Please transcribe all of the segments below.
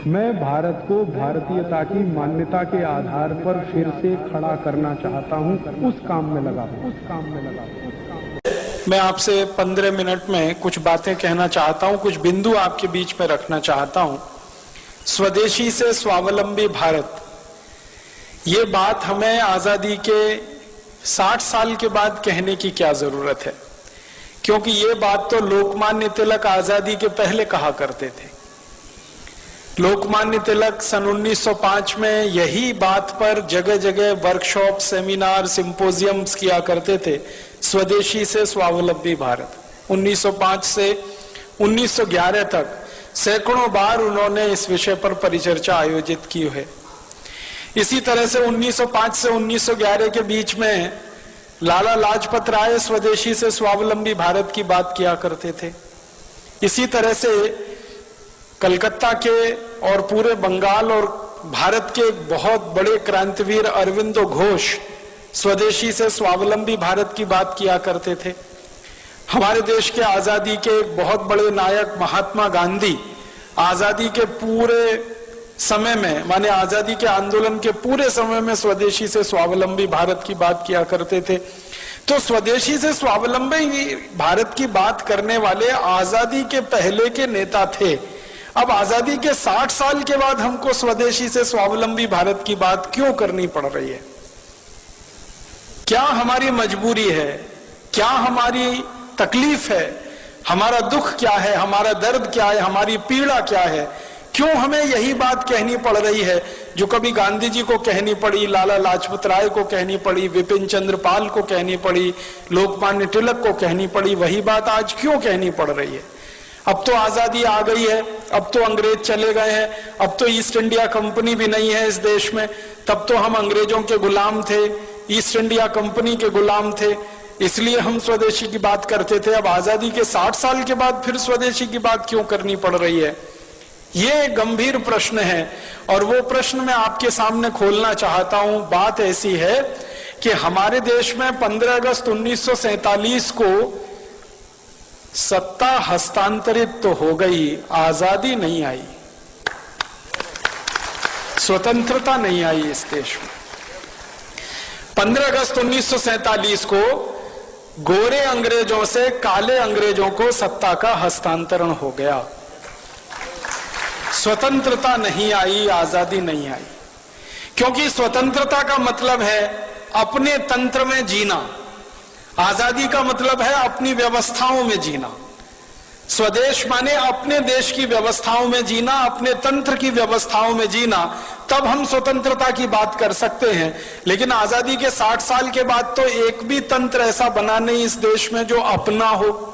मैं भारत को भारतीयता की मान्यता के आधार पर फिर से खड़ा करना चाहता हूं, उस काम में लगा हूं। मैं आपसे 15 मिनट में कुछ बातें कहना चाहता हूं, कुछ बिंदु आपके बीच में रखना चाहता हूं। स्वदेशी से स्वावलंबी भारत, ये बात हमें आजादी के 60 साल के बाद कहने की क्या जरूरत है, क्योंकि ये बात तो लोकमान्य तिलक आजादी के पहले कहा करते थे। लोकमान्य तिलक सन 1905 में यही बात पर जगह जगह वर्कशॉप, सेमिनार, सिंपोजियम्स किया करते थे, स्वदेशी से स्वावलंबी भारत। 1905 से 1911 तक सैकड़ों बार उन्होंने इस विषय पर परिचर्चा आयोजित की है। इसी तरह से 1905 से 1911 के बीच में लाला लाजपत राय स्वदेशी से स्वावलंबी भारत की बात किया करते थे। इसी तरह से कलकत्ता के और पूरे बंगाल और भारत के एक बहुत बड़े क्रांतिवीर अरविंदो घोष स्वदेशी से स्वावलंबी भारत की बात किया करते थे। हमारे देश के आजादी के एक बहुत बड़े नायक महात्मा गांधी आजादी के पूरे समय में, माने आजादी के आंदोलन के पूरे समय में स्वदेशी से स्वावलंबी भारत की बात किया करते थे। तो स्वदेशी से स्वावलंबी भारत की बात करने वाले आजादी के पहले के नेता थे। अब आजादी के 60 साल के बाद हमको स्वदेशी से स्वावलंबी भारत की बात क्यों करनी पड़ रही है? क्या हमारी मजबूरी है? क्या हमारी तकलीफ है? हमारा दुख क्या है? हमारा दर्द क्या है? हमारी पीड़ा क्या है? क्यों हमें यही बात कहनी पड़ रही है जो कभी गांधी जी को कहनी पड़ी, लाला लाजपत राय को कहनी पड़ी, विपिन चंद्र पाल को कहनी पड़ी, लोकमान्य तिलक को कहनी पड़ी? वही बात आज क्यों कहनी पड़ रही है? अब तो आजादी आ गई है, अब तो अंग्रेज चले गए हैं, अब तो ईस्ट इंडिया कंपनी भी नहीं है इस देश में। तब तो हम अंग्रेजों के गुलाम थे, ईस्ट इंडिया कंपनी के गुलाम थे, इसलिए हम स्वदेशी की बात करते थे। अब आजादी के 60 साल के बाद फिर स्वदेशी की बात क्यों करनी पड़ रही है? ये गंभीर प्रश्न है और वो प्रश्न मैं आपके सामने खोलना चाहता हूं। बात ऐसी है कि हमारे देश में 15 अगस्त 1947 को सत्ता हस्तांतरित तो हो गई, आजादी नहीं आई, स्वतंत्रता नहीं आई इस देश में। 15 अगस्त 1947 को गोरे अंग्रेजों से काले अंग्रेजों को सत्ता का हस्तांतरण हो गया। स्वतंत्रता नहीं आई, आजादी नहीं आई, क्योंकि स्वतंत्रता का मतलब है अपने तंत्र में जीना, आजादी का मतलब है अपनी व्यवस्थाओं में जीना। स्वदेश माने अपने देश की व्यवस्थाओं में जीना, अपने तंत्र की व्यवस्थाओं में जीना, तब हम स्वतंत्रता की बात कर सकते हैं। लेकिन आजादी के 60 साल के बाद तो एक भी तंत्र ऐसा बना नहीं इस देश में जो अपना हो।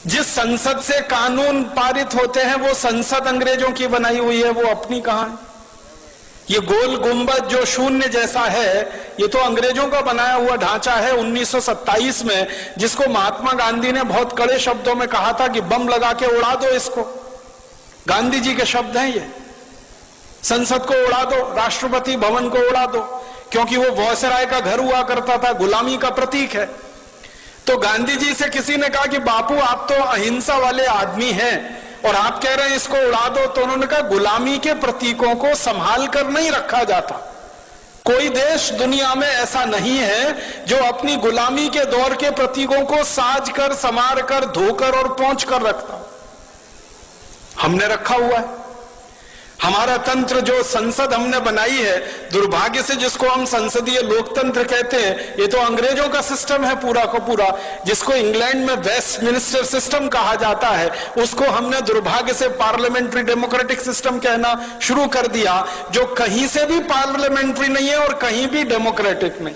जिस संसद से कानून पारित होते हैं वो संसद अंग्रेजों की बनाई हुई है, वो अपनी कहां है? ये गोल गुंबद जो शून्य जैसा है, ये तो अंग्रेजों का बनाया हुआ ढांचा है 1927 में, जिसको महात्मा गांधी ने बहुत कड़े शब्दों में कहा था कि बम लगा के उड़ा दो इसको। गांधी जी के शब्द हैं ये। संसद को उड़ा दो, राष्ट्रपति भवन को उड़ा दो, क्योंकि वो वॉयसराय का घर हुआ करता था, गुलामी का प्रतीक है। तो गांधी जी से किसी ने कहा कि बापू आप तो अहिंसा वाले आदमी हैं और आप कह रहे हैं इसको उड़ा दो, तो उन्होंने कहा गुलामी के प्रतीकों को संभाल कर नहीं रखा जाता। कोई देश दुनिया में ऐसा नहीं है जो अपनी गुलामी के दौर के प्रतीकों को साज कर, संवार कर, धोकर और पोंछ कर रखता। हमने रखा हुआ है। हमारा तंत्र जो संसद हमने बनाई है, दुर्भाग्य से जिसको हम संसदीय लोकतंत्र कहते हैं, ये तो अंग्रेजों का सिस्टम है पूरा का पूरा, जिसको इंग्लैंड में वेस्टमिनिस्टर सिस्टम कहा जाता है, उसको हमने दुर्भाग्य से पार्लियामेंट्री डेमोक्रेटिक सिस्टम कहना शुरू कर दिया, जो कहीं से भी पार्लियामेंट्री नहीं है और कहीं भी डेमोक्रेटिक नहीं।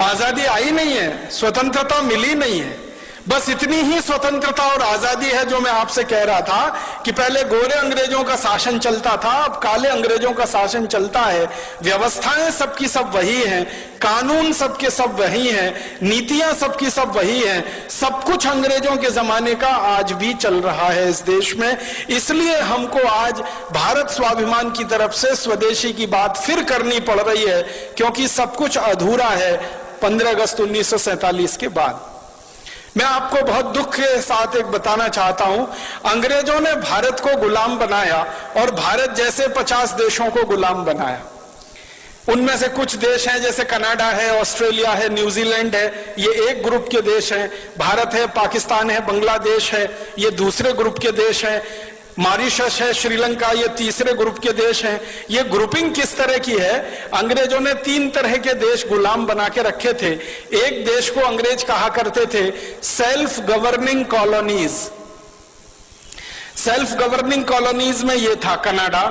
आजादी आई नहीं है, स्वतंत्रता मिली नहीं है। बस इतनी ही स्वतंत्रता और आजादी है जो मैं आपसे कह रहा था कि पहले गोरे अंग्रेजों का शासन चलता था, अब काले अंग्रेजों का शासन चलता है। व्यवस्थाएं सबकी सब वही हैं, कानून सबके सब वही हैं, नीतियां सबकी सब वही हैं। सब कुछ अंग्रेजों के जमाने का आज भी चल रहा है इस देश में। इसलिए हमको आज भारत स्वाभिमान की तरफ से स्वदेशी की बात फिर करनी पड़ रही है, क्योंकि सब कुछ अधूरा है 15 अगस्त 1947 के बाद। मैं आपको बहुत दुख के साथ एक बताना चाहता हूं, अंग्रेजों ने भारत को गुलाम बनाया और भारत जैसे 50 देशों को गुलाम बनाया। उनमें से कुछ देश हैं जैसे कनाडा है, ऑस्ट्रेलिया है, न्यूजीलैंड है, ये एक ग्रुप के देश हैं। भारत है, पाकिस्तान है, बांग्लादेश है, ये दूसरे ग्रुप के देश हैं। मॉरिशस है, श्रीलंका, ये तीसरे ग्रुप के देश हैं। ये ग्रुपिंग किस तरह की है? अंग्रेजों ने 3 तरह के देश गुलाम बना के रखे थे। एक देश को अंग्रेज कहा करते थे self governing colonies. Self governing colonies में ये था कनाडा,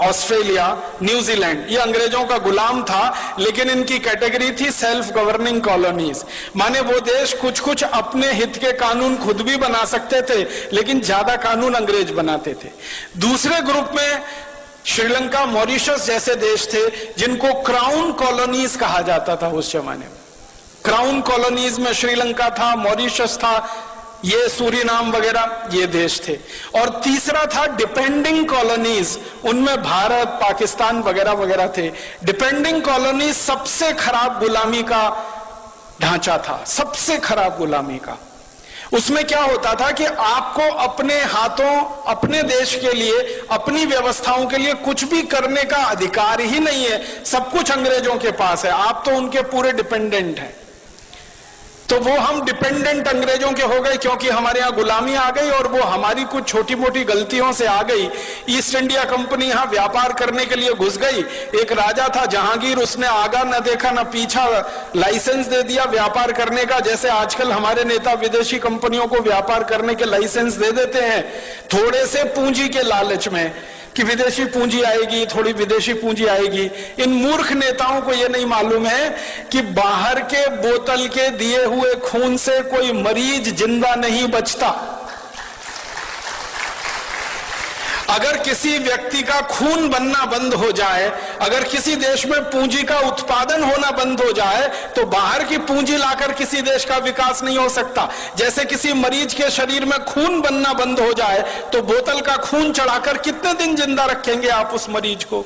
ऑस्ट्रेलिया, न्यूजीलैंड, ये अंग्रेजों का गुलाम था, लेकिन इनकी कैटेगरी थी सेल्फ गवर्निंग कॉलोनीज। माने वो देश कुछ कुछ अपने हित के कानून खुद भी बना सकते थे, लेकिन ज्यादा कानून अंग्रेज बनाते थे। दूसरे ग्रुप में श्रीलंका, मॉरिशस जैसे देश थे जिनको क्राउन कॉलोनीज कहा जाता था उस जमाने में। क्राउन कॉलोनीज में श्रीलंका था, मॉरिशस था, ये सूरीनाम वगैरह ये देश थे। और तीसरा था डिपेंडिंग कॉलोनीज, उनमें भारत, पाकिस्तान वगैरह वगैरह थे। डिपेंडिंग कॉलोनीज सबसे खराब गुलामी का ढांचा था, सबसे खराब गुलामी का। उसमें क्या होता था कि आपको अपने हाथों, अपने देश के लिए, अपनी व्यवस्थाओं के लिए कुछ भी करने का अधिकार ही नहीं है, सब कुछ अंग्रेजों के पास है, आप तो उनके पूरे डिपेंडेंट हैं। तो वो हम डिपेंडेंट अंग्रेजों के हो गए क्योंकि हमारे यहां गुलामी आ गई और वो हमारी कुछ छोटी मोटी गलतियों से आ गई। ईस्ट इंडिया कंपनी यहां व्यापार करने के लिए घुस गई। एक राजा था जहांगीर, उसने आगा न देखा न पीछा, लाइसेंस दे दिया व्यापार करने का। जैसे आजकल हमारे नेता विदेशी कंपनियों को व्यापार करने के लाइसेंस दे देते हैं थोड़े से पूंजी के लालच में कि विदेशी पूंजी आएगी, थोड़ी विदेशी पूंजी आएगी। इन मूर्ख नेताओं को यह नहीं मालूम है कि बाहर के बोतल के दिए हुए खून से कोई मरीज जिंदा नहीं बचता। अगर किसी व्यक्ति का खून बनना बंद हो जाए, अगर किसी देश में पूंजी का उत्पादन होना बंद हो जाए, तो बाहर की पूंजी लाकर किसी देश का विकास नहीं हो सकता। जैसे किसी मरीज के शरीर में खून बनना बंद हो जाए, तो बोतल का खून चढ़ाकर कितने दिन जिंदा रखेंगे आप उस मरीज को?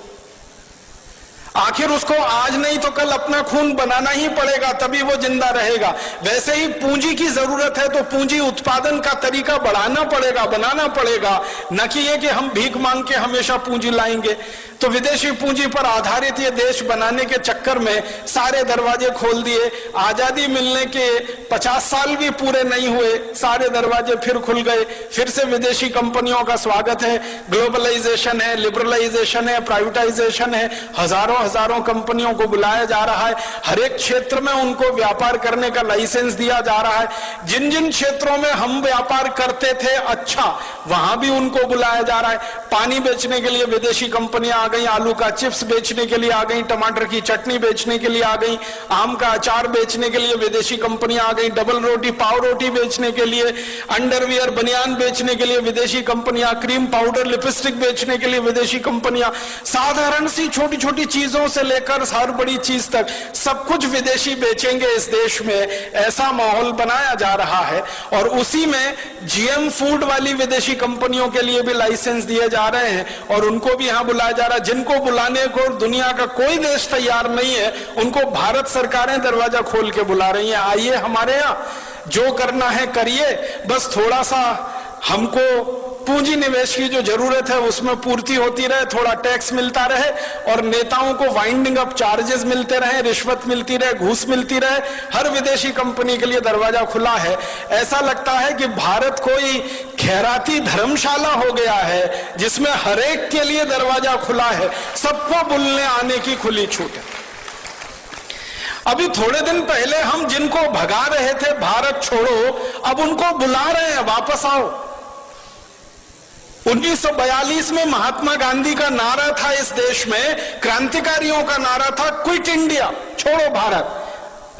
आखिर उसको आज नहीं तो कल अपना खून बनाना ही पड़ेगा, तभी वो जिंदा रहेगा। वैसे ही पूंजी की जरूरत है तो पूंजी उत्पादन का तरीका बढ़ाना पड़ेगा, बनाना पड़ेगा, न कि ये कि हम भीख मांग के हमेशा पूंजी लाएंगे। तो विदेशी पूंजी पर आधारित ये देश बनाने के चक्कर में सारे दरवाजे खोल दिए। आजादी मिलने के 50 साल भी पूरे नहीं हुए, सारे दरवाजे फिर खुल गए। फिर से विदेशी कंपनियों का स्वागत है, ग्लोबलाइजेशन है, लिबरलाइजेशन है, प्राइवेटाइजेशन है। हजारों हजारों कंपनियों को बुलाया जा रहा है, हर एक क्षेत्र में उनको व्यापार करने का लाइसेंस दिया जा रहा है। जिन जिन क्षेत्रों में हम व्यापार करते थे अच्छा, वहां भी उनको बुलाया जा रहा है। पानी बेचने के लिए विदेशी कंपनियां आ गई, आलू का चिप्स बेचने के लिए आ गई, टमाटर की चटनी बेचने के लिए आ गई, आम का अचार बेचने के लिए विदेशी कंपनियां आ गई, डबल रोटी, पाव रोटी बेचने के लिए, अंडरवियर, बनियान बेचने के लिए विदेशी कंपनियां, क्रीम पाउडर, लिपस्टिक बेचने के लिए विदेशी कंपनियां। साधारण सी छोटी छोटी चीजों से लेकर हर बड़ी चीज तक सब कुछ विदेशी बेचेंगे इस देश में, ऐसा माहौल बनाया जा रहा है। और उसी में जीएम फूड वाली विदेशी कंपनियों के लिए भी लाइसेंस दिए जा रहे हैं और उनको भी यहां बुलाया जा रहा है। जिनको बुलाने को दुनिया का कोई देश तैयार नहीं है, उनको भारत सरकारें दरवाजा खोल के बुला रही हैं, आइए हमारे यहां, जो करना है करिए, बस थोड़ा सा हमको पूंजी निवेश की जो जरूरत है उसमें पूर्ति होती रहे, थोड़ा टैक्स मिलता रहे और नेताओं को वाइंडिंग अप चार्जेस मिलते रहे, रिश्वत मिलती रहे, घूस मिलती रहे। हर विदेशी कंपनी के लिए दरवाजा खुला है। ऐसा लगता है कि भारत कोई खैराती धर्मशाला हो गया है जिसमें हर एक के लिए दरवाजा खुला है, सबको बुलने आने की खुली छूट है। अभी थोड़े दिन पहले हम जिनको भगा रहे थे भारत छोड़ो, अब उनको बुला रहे हैं वापस आओ। 1942 में महात्मा गांधी का नारा था इस देश में, क्रांतिकारियों का नारा था क्विट इंडिया, छोड़ो भारत।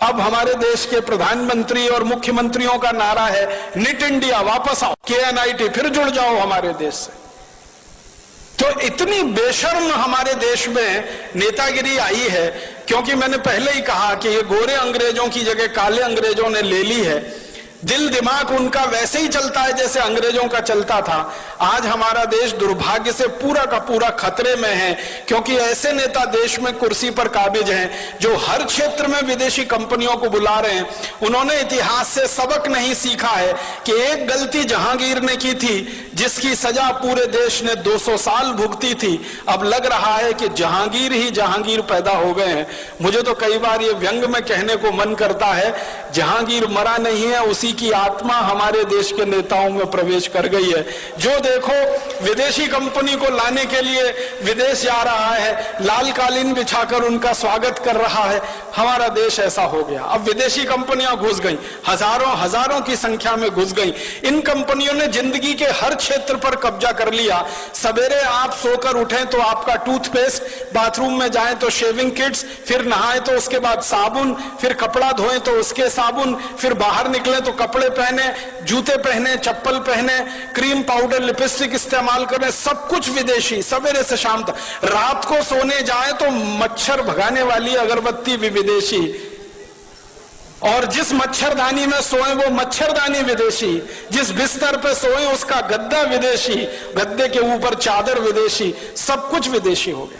अब हमारे देश के प्रधानमंत्री और मुख्यमंत्रियों का नारा है निट इंडिया, वापस आओ, KNIT, फिर जुड़ जाओ हमारे देश से। तो इतनी बेशर्म हमारे देश में नेतागिरी आई है, क्योंकि मैंने पहले ही कहा कि ये गोरे अंग्रेजों की जगह काले अंग्रेजों ने ले ली है। दिल दिमाग उनका वैसे ही चलता है जैसे अंग्रेजों का चलता था। आज हमारा देश दुर्भाग्य से पूरा का पूरा खतरे में है, क्योंकि ऐसे नेता देश में कुर्सी पर काबिज हैं जो हर क्षेत्र में विदेशी कंपनियों को बुला रहे हैं। उन्होंने इतिहास से सबक नहीं सीखा है कि एक गलती जहांगीर ने की थी जिसकी सजा पूरे देश ने 200 साल भुगती थी। अब लग रहा है कि जहांगीर ही जहांगीर पैदा हो गए हैं। मुझे तो कई बार ये व्यंग में कहने को मन करता है, जहांगीर मरा नहीं है, उसी की आत्मा हमारे देश के नेताओं में प्रवेश कर गई है। जो देखो विदेशी कंपनी को लाने के लिए विदेश जा रहा है, लाल कालीन बिछाकर उनका स्वागत कर रहा है। हमारा देश ऐसा हो गया। अब विदेशी कंपनियां घुस गई, हजारों हजारों की संख्या में घुस गई। इन कंपनियों ने जिंदगी के हर क्षेत्र पर कब्जा कर लिया। सवेरे आप सोकर उठें तो आपका टूथपेस्ट, बाथरूम में जाएं तो शेविंग किट्स, फिर नहाए तो उसके बाद साबुन, फिर कपड़ा धोएं तो उसके साबुन, फिर बाहर निकले तो कपड़े पहने, जूते पहने, चप्पल पहने, क्रीम पाउडर लिपस्टिक इस्तेमाल करें, सब कुछ विदेशी। सवेरे से शाम तक, रात को सोने जाए तो मच्छर भगाने वाली अगरबत्ती भी विदेशी, और जिस मच्छरदानी में सोए वो मच्छरदानी विदेशी, जिस बिस्तर पे सोए उसका गद्दा विदेशी, गद्दे के ऊपर चादर विदेशी, सब कुछ विदेशी हो गया।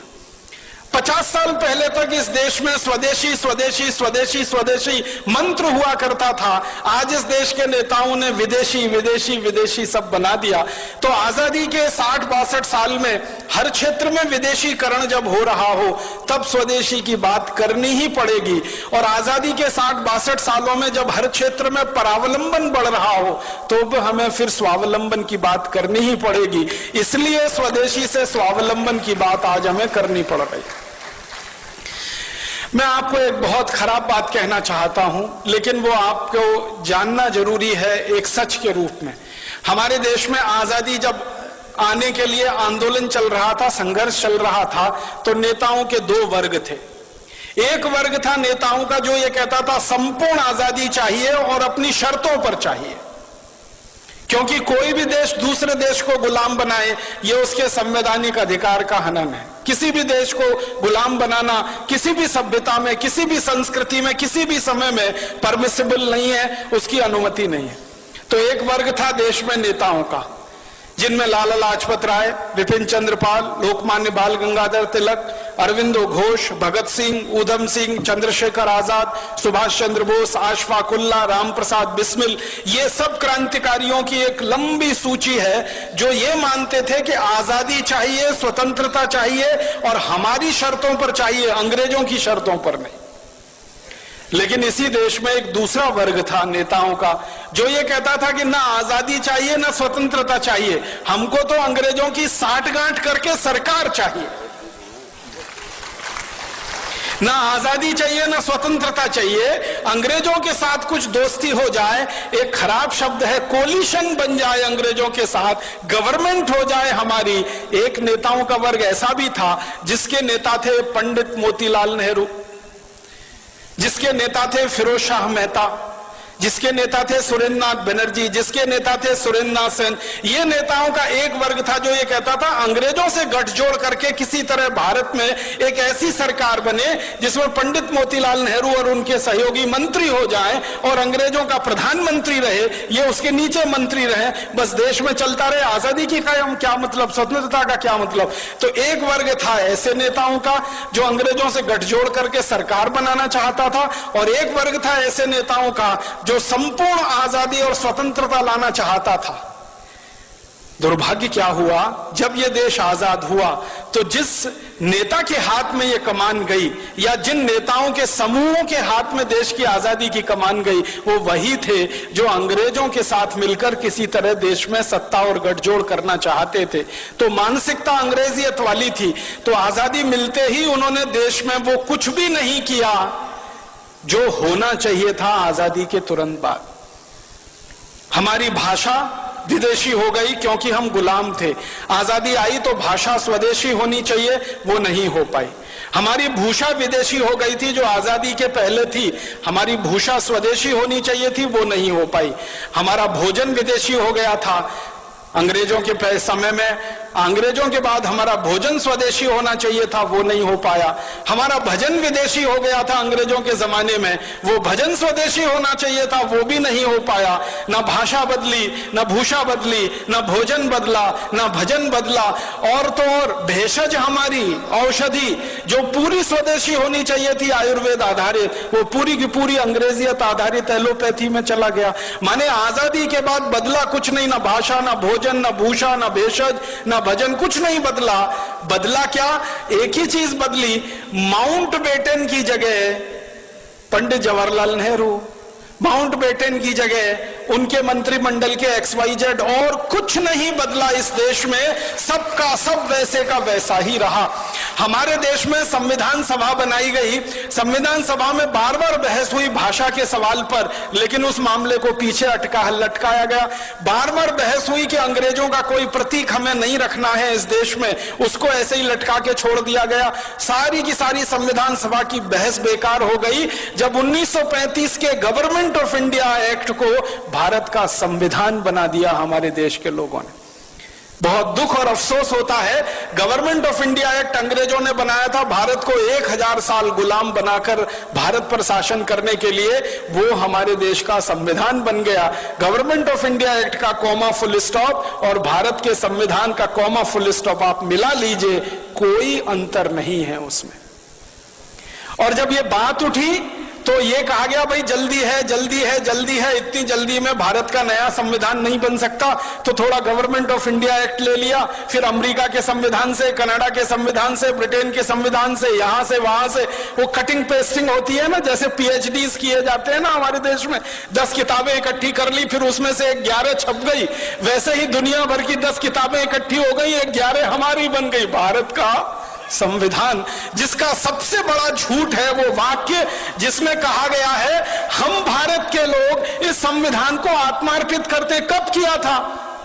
50 साल पहले तक इस देश में स्वदेशी स्वदेशी स्वदेशी स्वदेशी मंत्र हुआ करता था। आज इस देश के नेताओं ने विदेशी विदेशी विदेशी सब बना दिया। तो आजादी के 60-62 साल में हर क्षेत्र में विदेशीकरण जब हो रहा हो तब स्वदेशी की बात करनी ही पड़ेगी। और आजादी के 60-62 सालों में जब हर क्षेत्र में परावलंबन बढ़ रहा हो तो हमें फिर स्वावलंबन की बात करनी ही पड़ेगी। इसलिए स्वदेशी से स्वावलंबन की बात आज हमें करनी पड़ रही है। मैं आपको एक बहुत खराब बात कहना चाहता हूं, लेकिन वो आपको जानना जरूरी है एक सच के रूप में। हमारे देश में आजादी जब आने के लिए आंदोलन चल रहा था, संघर्ष चल रहा था, तो नेताओं के 2 वर्ग थे। एक वर्ग था नेताओं का जो ये कहता था संपूर्ण आजादी चाहिए और अपनी शर्तों पर चाहिए, क्योंकि कोई भी देश दूसरे देश को गुलाम बनाए ये उसके संवैधानिक अधिकार का हनन है। किसी भी देश को गुलाम बनाना किसी भी सभ्यता में, किसी भी संस्कृति में, किसी भी समय में परमिसिबल नहीं है, उसकी अनुमति नहीं है। तो एक वर्ग था देश में नेताओं का, जिनमें लाला लाजपत राय, विपिन चंद्र पाल, लोकमान्य बाल गंगाधर तिलक, अरविंदो घोष, भगत सिंह, ऊधम सिंह, चंद्रशेखर आजाद, सुभाष चंद्र बोस, अशफाक उल्लाह, राम प्रसाद बिस्मिल, ये सब क्रांतिकारियों की एक लंबी सूची है जो ये मानते थे कि आजादी चाहिए, स्वतंत्रता चाहिए और हमारी शर्तों पर चाहिए, अंग्रेजों की शर्तों पर नहीं। लेकिन इसी देश में एक दूसरा वर्ग था नेताओं का जो ये कहता था कि ना आजादी चाहिए ना स्वतंत्रता चाहिए, हमको तो अंग्रेजों की साठगांठ करके सरकार चाहिए। ना आजादी चाहिए ना स्वतंत्रता चाहिए, अंग्रेजों के साथ कुछ दोस्ती हो जाए, एक खराब शब्द है कोलिशन बन जाए अंग्रेजों के साथ, गवर्नमेंट हो जाए हमारी। एक नेताओं का वर्ग ऐसा भी था जिसके नेता थे पंडित मोतीलाल नेहरू, जिसके नेता थे फिरोज शाह मेहता, जिसके नेता थे सुरेंद्रनाथ बनर्जी, जिसके नेता थे सुरेंद्रनाथ सेन। ये नेताओं का एक वर्ग था जो ये कहता था अंग्रेजों से गठजोड़ करके किसी तरह भारत में एक ऐसी सरकार बने जिसमें पंडित मोतीलाल नेहरू और उनके सहयोगी मंत्री हो जाएं और अंग्रेजों का प्रधानमंत्री रहे, ये उसके नीचे मंत्री रहे, बस देश में चलता रहे। आजादी की क्या मतलब, स्वतंत्रता का क्या मतलब। तो एक वर्ग था ऐसे नेताओं का जो अंग्रेजों से गठजोड़ करके सरकार बनाना चाहता था, और एक वर्ग था ऐसे नेताओं का जो संपूर्ण आजादी और स्वतंत्रता लाना चाहता था। दुर्भाग्य क्या हुआ, जब यह देश आजाद हुआ तो जिस नेता के हाथ में यह कमान गई या जिन नेताओं के समूहों के हाथ में देश की आजादी की कमान गई, वो वही थे जो अंग्रेजों के साथ मिलकर किसी तरह देश में सत्ता और गठजोड़ करना चाहते थे। तो मानसिकता अंग्रेजियत वाली थी। तो आजादी मिलते ही उन्होंने देश में वो कुछ भी नहीं किया जो होना चाहिए था आजादी के तुरंत बाद। हमारी भाषा विदेशी हो गई क्योंकि हम गुलाम थे। आजादी आई तो भाषा स्वदेशी होनी चाहिए, वो नहीं हो पाई। हमारी भूषा विदेशी हो गई थी जो आजादी के पहले थी, हमारी भूषा स्वदेशी होनी चाहिए थी, वो नहीं हो पाई। हमारा भोजन विदेशी हो गया था। अंग्रेजों के समय में अंग्रेजों के बाद हमारा भोजन स्वदेशी होना चाहिए था, वो नहीं हो पाया। हमारा भजन विदेशी हो गया था अंग्रेजों के जमाने में, वो भजन स्वदेशी होना चाहिए था, वो भी नहीं हो पाया। ना भाषा बदली, ना भूषा बदली, ना भोजन बदला, ना भजन बदला। और तो और भेषज हमारी औषधि जो पूरी स्वदेशी होनी चाहिए थी आयुर्वेद आधारित, वो पूरी की पूरी अंग्रेजियत आधारित एलोपैथी में चला गया। माने आजादी के बाद बदला कुछ नहीं, ना भाषा, ना भोजन, ना भूषा, ना भेषज, ना भजन, कुछ नहीं बदला। बदला क्या? एक ही चीज बदली, माउंटबेटन की जगह पंडित जवाहरलाल नेहरू, माउंटबेटन की जगह उनके मंत्रिमंडल के XYZ, और कुछ नहीं बदला इस देश में, सबका सब वैसे का वैसा ही रहा। हमारे देश में संविधान सभा बनाई गई, संविधान सभा में बार बार बहस हुई भाषा के सवाल पर, लेकिन उस मामले को पीछे लटकाया गया। बार बार बहस हुई कि अंग्रेजों का कोई प्रतीक हमें नहीं रखना है इस देश में, उसको ऐसे ही लटका के छोड़ दिया गया। सारी की सारी संविधान सभा की बहस बेकार हो गई जब 1935 के गवर्नमेंट ऑफ इंडिया एक्ट को भारत का संविधान बना दिया हमारे देश के लोगों ने। बहुत दुख और अफसोस होता है, गवर्नमेंट ऑफ इंडिया एक्ट अंग्रेजों ने बनाया था भारत को 1000 साल गुलाम बनाकर भारत पर शासन करने के लिए, वो हमारे देश का संविधान बन गया। गवर्नमेंट ऑफ इंडिया एक्ट का कॉमा फुल स्टॉप और भारत के संविधान का कॉमा फुल स्टॉप आप मिला लीजिए, कोई अंतर नहीं है उसमें। और जब ये बात उठी तो ये कहा गया भाई जल्दी है, जल्दी है, जल्दी है, इतनी जल्दी में भारत का नया संविधान नहीं बन सकता, तो थोड़ा गवर्नमेंट ऑफ इंडिया एक्ट ले लिया, फिर अमेरिका के संविधान से, कनाडा के संविधान से, ब्रिटेन के संविधान से, यहां से वहां से, वो कटिंग पेस्टिंग होती है ना, जैसे PhDs किए जाते हैं ना हमारे देश में, 10 किताबें इकट्ठी कर ली, फिर उसमें से 11 छप गई, वैसे ही दुनिया भर की 10 किताबें इकट्ठी हो गई, 11 हमारी बन गई। भारत का संविधान, जिसका सबसे बड़ा झूठ है वो वाक्य जिसमें कहा गया है हम भारत के लोग इस संविधान को आत्मार्पित करते। कब किया था?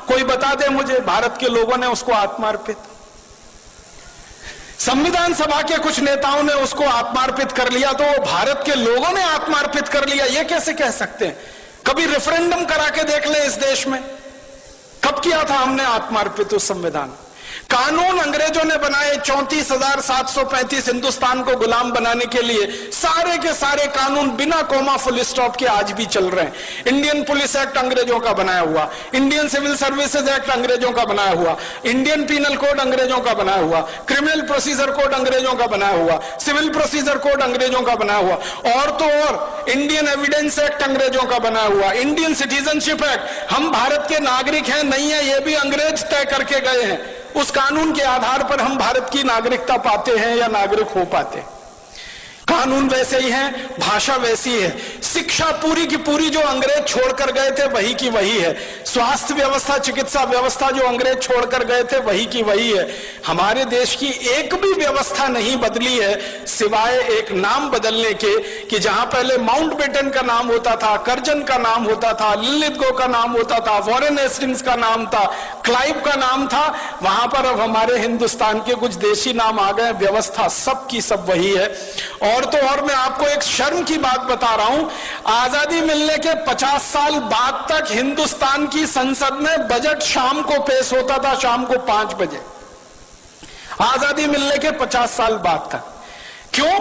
कोई बता दे मुझे, भारत के लोगों ने उसको आत्मार्पित? संविधान सभा के कुछ नेताओं ने उसको आत्मार्पित कर लिया, तो वो भारत के लोगों ने आत्मार्पित कर लिया, ये कैसे कह सकते हैं? कभी रेफरेंडम करा के देख ले इस देश में, कब किया था हमने आत्मार्पित उस संविधान? कानून अंग्रेजों ने बनाए 34,735 हिंदुस्तान को गुलाम बनाने के लिए, सारे के सारे कानून बिना कोमा फुल स्टॉप के आज भी चल रहे हैं। इंडियन पुलिस एक्ट अंग्रेजों का बनाया हुआ, इंडियन सिविल सर्विसेज एक्ट अंग्रेजों का बनाया हुआ, इंडियन पीनल कोड अंग्रेजों का बनाया हुआ, क्रिमिनल प्रोसीजर कोड अंग्रेजों का बनाया हुआ, सिविल प्रोसीजर कोड अंग्रेजों का बनाया हुआ, और तो और इंडियन एविडेंस एक्ट अंग्रेजों का बनाया हुआ, इंडियन सिटीजनशिप एक्ट, हम भारत के नागरिक हैं नहीं है ये भी अंग्रेज तय करके गए हैं। उस कानून के आधार पर हम भारत की नागरिकता पाते हैं या नागरिक हो पाते हैं। कानून वैसे ही है, भाषा वैसी है, शिक्षा पूरी की पूरी जो अंग्रेज छोड़कर गए थे वही की वही है, स्वास्थ्य व्यवस्था, चिकित्सा व्यवस्था जो अंग्रेज छोड़कर गए थे वही की वही है। हमारे देश की एक भी व्यवस्था नहीं बदली है सिवाय एक नाम बदलने के, कि जहां पहले माउंटबेटन का नाम होता था, कर्जन का नाम होता था, लिलिथगो का नाम होता था, वॉरेन हेस्टिंग्स का नाम था, क्लाइव का नाम था, वहां पर अब हमारे हिंदुस्तान के कुछ देशी नाम आ गए, व्यवस्था सब की सब वही है। और तो और मैं आपको एक शर्म की बात बता रहा हूं, आजादी मिलने के 50 साल बाद तक हिंदुस्तान की संसद में बजट शाम को पेश होता था, शाम को 5 बजे, आजादी मिलने के 50 साल बाद तक। क्यों?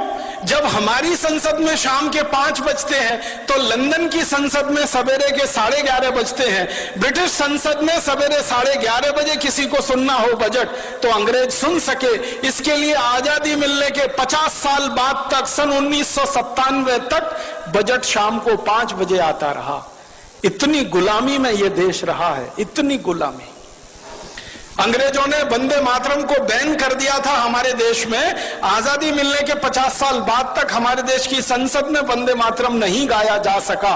जब हमारी संसद में शाम के 5 बजते हैं तो लंदन की संसद में सवेरे के 11:30 बजते हैं। ब्रिटिश संसद में सवेरे 11:30 बजे किसी को सुनना हो बजट तो अंग्रेज सुन सके, इसके लिए आजादी मिलने के 50 साल बाद तक, सन 1997 तक बजट शाम को 5 बजे आता रहा। इतनी गुलामी में यह देश रहा है, इतनी गुलामी। अंग्रेजों ने वंदे मातरम को बैन कर दिया था हमारे देश में, आजादी मिलने के 50 साल बाद तक हमारे देश की संसद में वंदे मातरम नहीं गाया जा सका।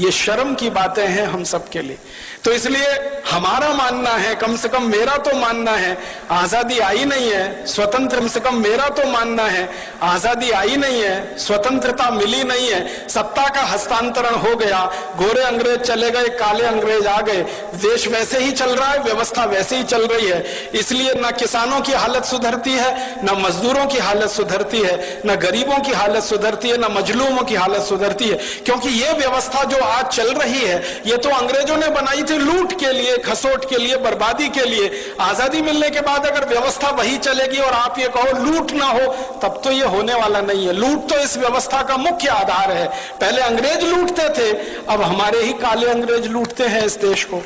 ये शर्म की बातें हैं हम सबके लिए। तो इसलिए हमारा मानना है, कम से कम मेरा तो मानना है, आजादी आई नहीं है, स्वतंत्र, कम से कम मेरा तो मानना है आजादी आई नहीं है, स्वतंत्रता मिली नहीं है, सत्ता का हस्तांतरण हो गया, गोरे अंग्रेज चले गए, काले अंग्रेज आ गए, देश वैसे ही चल रहा है, व्यवस्था वैसे ही चल रही है। इसलिए न किसानों की हालत सुधरती है, न मजदूरों की हालत सुधरती है, न गरीबों की हालत सुधरती है, न मजलूमों की हालत सुधरती है, क्योंकि ये व्यवस्था जो आज चल रही है, ये तो अंग्रेजों ने बनाई थी लूट के लिए, खसोट के लिए, बर्बादी के लिए। आजादी मिलने के बाद अगर व्यवस्था वही चलेगी और आप ये कहो लूट ना हो, तब तो ये होने वाला नहीं है। लूट तो इस व्यवस्था का मुख्य आधार है। पहले अंग्रेज लूटते थे, अब हमारे ही काले अंग्रेज लूटते हैं इस देश को।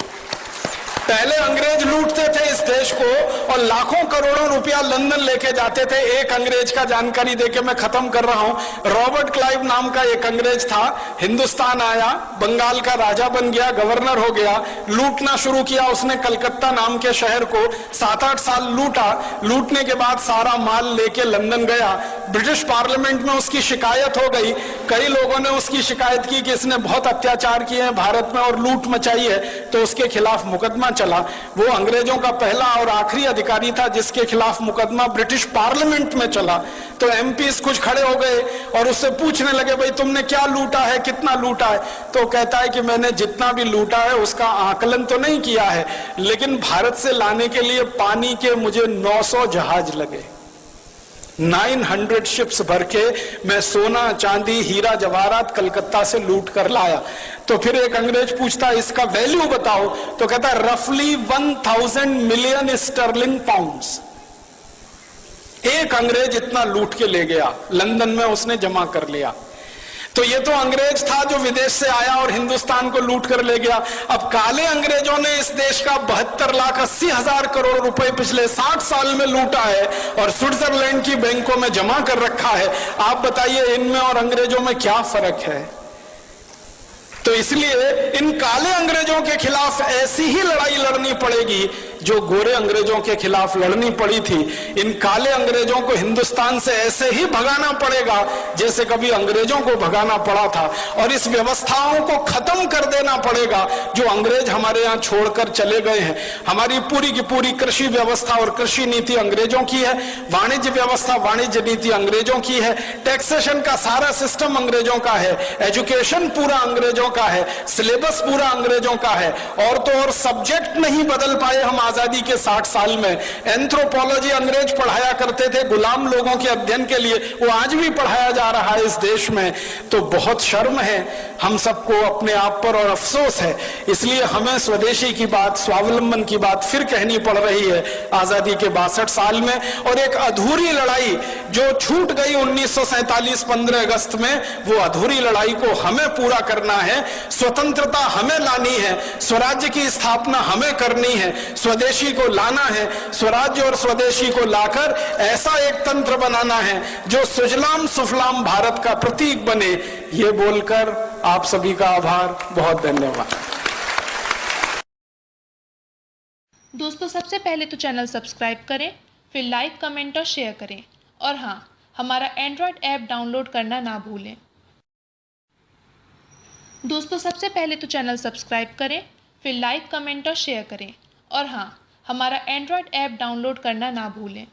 पहले अंग्रेज लूटते थे इस देश को और लाखों करोड़ों रुपया लंदन लेके जाते थे। एक अंग्रेज का जानकारी देके मैं खत्म कर रहा हूं। रॉबर्ट क्लाइव नाम का एक अंग्रेज था, हिंदुस्तान आया, बंगाल का राजा बन गया, गवर्नर हो गया, लूटना शुरू किया उसने। कलकत्ता नाम के शहर को 7-8 साल लूटा। लूटने के बाद सारा माल लेके लंदन गया। ब्रिटिश पार्लियामेंट में उसकी शिकायत हो गई। कई लोगों ने उसकी शिकायत की कि इसने बहुत अत्याचार किए हैं भारत में और लूट मचाई है, तो उसके खिलाफ मुकदमा चला। वो अंग्रेजों का पहला और आखिरी अधिकारी था जिसके खिलाफ मुकदमा ब्रिटिश पार्लियामेंट में चला। तो एमपीस कुछ खड़े हो गए और उससे पूछने लगे, भाई तुमने क्या लूटा है, कितना लूटा है? तो कहता है कि मैंने जितना भी लूटा है उसका आकलन तो नहीं किया है, लेकिन भारत से लाने के लिए पानी के मुझे 900 जहाज लगे, 900 शिप्स भर के मैं सोना, चांदी, हीरा जवाहरात कलकत्ता से लूट कर लाया। तो फिर एक अंग्रेज पूछता है इसका वैल्यू बताओ, तो कहता है रफली 1000 मिलियन स्टर्लिंग पाउंड्स। एक अंग्रेज इतना लूट के ले गया, लंदन में उसने जमा कर लिया। तो ये तो अंग्रेज था जो विदेश से आया और हिंदुस्तान को लूट कर ले गया। अब काले अंग्रेजों ने इस देश का 72,80,000 करोड़ रुपए पिछले 60 साल में लूटा है और स्विट्जरलैंड की बैंकों में जमा कर रखा है। आप बताइए इनमें और अंग्रेजों में क्या फर्क है? तो इसलिए इन काले अंग्रेजों के खिलाफ ऐसी ही लड़ाई लड़नी पड़ेगी जो गोरे अंग्रेजों के खिलाफ लड़नी पड़ी थी। इन काले अंग्रेजों को हिंदुस्तान से ऐसे ही भगाना पड़ेगा जैसे कभी अंग्रेजों को भगाना पड़ा था, और इस व्यवस्थाओं को खत्म कर देना पड़ेगा जो अंग्रेज हमारे यहाँ छोड़कर चले गए हैं। हमारी पूरी की पूरी कृषि व्यवस्था और कृषि नीति अंग्रेजों की है, वाणिज्य व्यवस्था, वाणिज्य नीति अंग्रेजों की है, टैक्सेशन का सारा सिस्टम अंग्रेजों का है, एजुकेशन पूरा अंग्रेजों का है, सिलेबस पूरा अंग्रेजों का है। और तो और सब्जेक्ट नहीं बदल पाए हम आजादी के 60 साल में। एंथ्रोपोलॉजी अंग्रेज पढ़ाया करते थे गुलाम लोगों के अध्ययन के लिए, वो आज भी पढ़ाया जा रहा है इस देश में। तो बहुत शर्म है हम सबको अपने आप पर और अफसोस है। इसलिए हमें स्वदेशी की बात, स्वावलंबन की बात फिर कहनी पड़ रही है आजादी के 62 साल में। और एक अधूरी लड़ाई जो छूट गई 1947 15 अगस्त में, वो अधूरी लड़ाई को हमें पूरा करना है। स्वतंत्रता हमें लानी है, स्वराज्य की स्थापना हमें करनी है, स्वदेशी को लाना है, स्वराज्य और स्वदेशी को लाकर ऐसा एक तंत्र बनाना है जो सुजलाम सुफलाम भारत का प्रतीक बने। ये बोलकर आप सभी का आभार, बहुत धन्यवाद। दोस्तों, सबसे पहले तो चैनल सब्सक्राइब करें, फिर लाइक, कमेंट और शेयर करें, और हाँ, हमारा एंड्रॉयड ऐप डाउनलोड करना ना भूलें। दोस्तों, सबसे पहले तो चैनल सब्सक्राइब करें, फिर लाइक, कमेंट और शेयर करें, और हाँ, हमारा एंड्रॉयड ऐप डाउनलोड करना ना भूलें।